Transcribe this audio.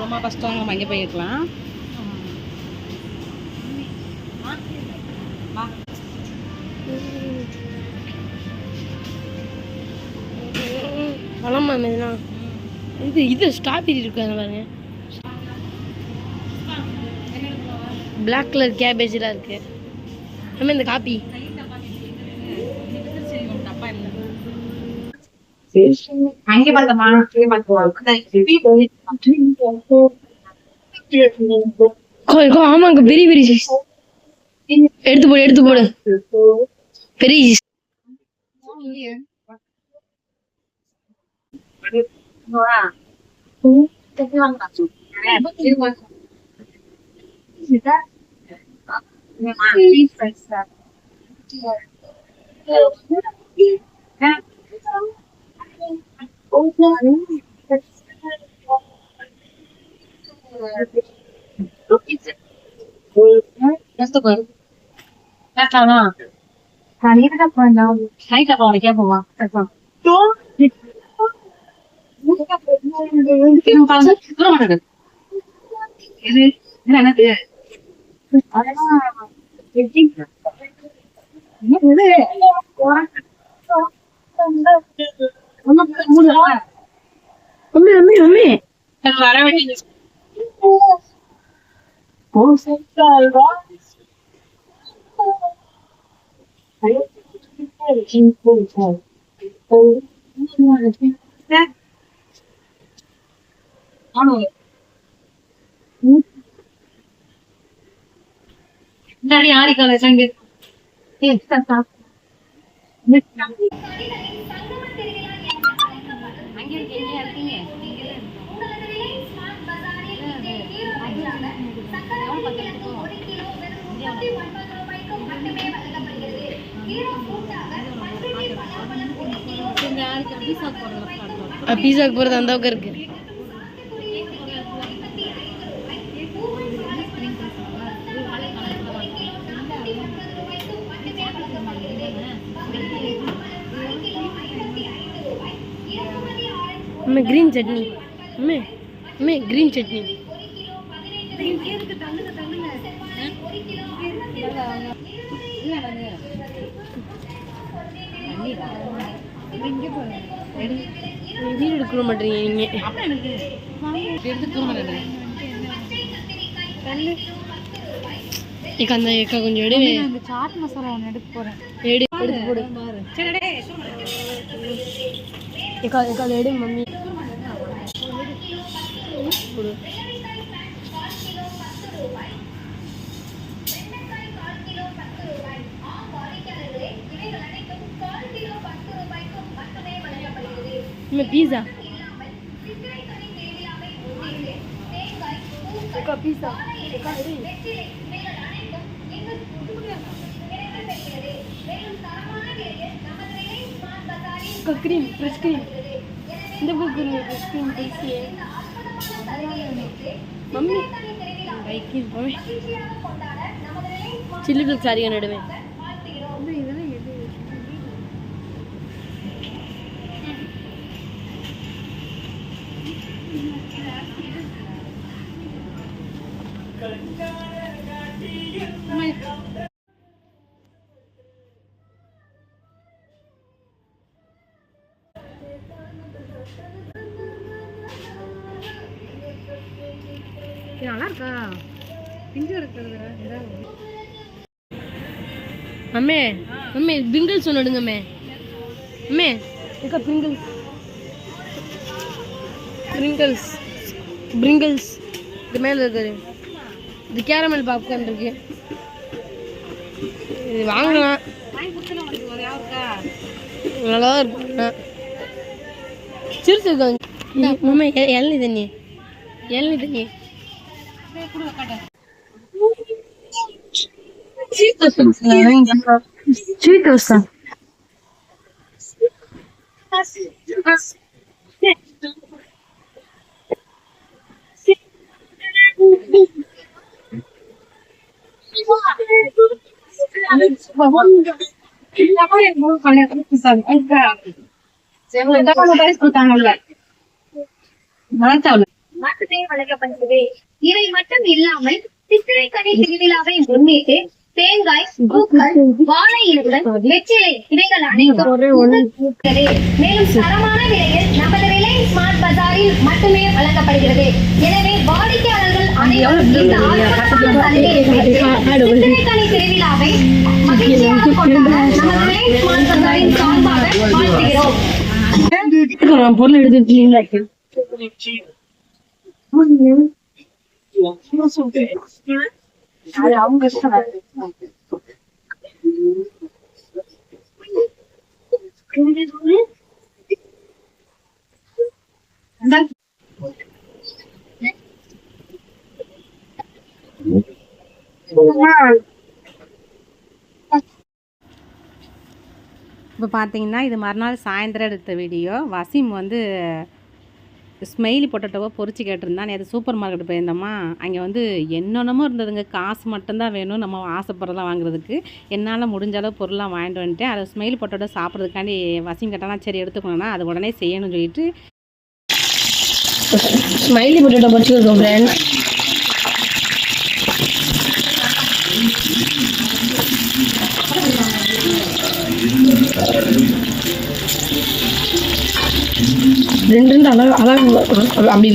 ரொம்ப கஷ்டம். நம்ம இங்கே போயிருக்கலாம். பழம் மேம் இதெல்லாம். இது ஸ்ட்ராபெரி இருக்காங்க பாருங்க. பிளாக் கலர் கேபேஜ்லாம் இருக்கு. நம்ம இந்த காப்பி ஆமாங்க. பெரிய பெரிய சைஸ். எடுத்து போடு பெரிய சைஸ். பீஸாக்கு போறது அந்த அளவுக்கு இருக்கு. கிரீன் சட்னி. கிரீன் சட்னி. வீடு எடுக்க மாட்டீங்க நீங்க. அந்த கொஞ்சம் எடு. சாட் மசாலா ஒன்று எடுக்க போறேன். எடுத்து போடு. எடு மம்மி. போடு. Pizza. Pizza cream fresh cream இந்த புக் ஃப்ரெஷ் क्रीम कैसी है मम्मी வைக்கி மம்மி சில்லி ஃபிளக்ஸ் ஆரியா நடுவே நல்லா இருக்கா பிஞ்சு இருக்குது அம்மே அம்மே பிங்கிள்ஸ் ஒன்று எடுங்கம்மே அம்மே இருக்கா பிங்கிள்ஸ் பிரிங்கிள்ஸ் பிரிங்கிள்ஸ் இது மேலே இருக்குது இது கேரமல் பாப்கார்ன் இருக்கு இது வாங்கலாம் நல்லா இருக்கு சிரிச்சு இருக்காங்க மம்மா இளநீ தண்ணி இளநீ தண்ணி Cheetos. மாட்டுத்தேர் வழங்கப்படுகிறது. இவை மட்டும் இல்லாமல் சித்திரைக்கனி திருவிழாவை முன்னிட்டு தேங்காய், பூக்கள், வாழை இலைகள், வெற்றிலை இவைகள் அனைத்தும் மேலும் தரமான விலையில் நமது ரிலையன்ஸ் ஸ்மார்ட் பஜாரில் மட்டுமே வழங்கப்படுகிறது. எனவே வாடிக்கையாளர்கள் அனைவரும் இந்த ஆர்வமான சலுகையை பெற்று சித்திரைக்கனி திருவிழாவை மகிழ்ச்சியாக கொண்டாட நமது ரிலையன்ஸ் ஸ்மார்ட் பஜாரின் சார்பாக வாழ்த்துகிறோம். பொருள் எடுத்துட்டீங்களா? அவங்க இப்போ பார்த்தீங்கன்னா இது மறுநாள் சாயந்தரம் எடுத்த வீடியோ. வசீம் வந்து ஸ்மெயிலி பொட்டேட்டோவை பொரிச்சு கேட்டிருந்தான். நேற்று சூப்பர் மார்க்கெட் போயிருந்தோமா, அங்கே வந்து என்னென்னமோ இருந்ததுங்க. காசு மட்டும்தான் வேணும் நம்ம ஆசைப்படுறதெல்லாம் வாங்குறதுக்கு. என்னால் முடிஞ்ச அளவு பொருளாக வாங்கிட்டு வந்துட்டேன். அதை ஸ்மெயிலி பொட்டேட்டோ சாப்பிட்றதுக்காண்டி வசீம் கேட்டானா சரி எடுத்துக்கணும்னா அது உடனே செய்யணும்னு சொல்லிட்டு ஸ்மைலி பொட்டேட்டோ பொரிச்சிருக்கோம் ஃப்ரெண்ட்ஸ். ரெண்டு அழகு அப்படி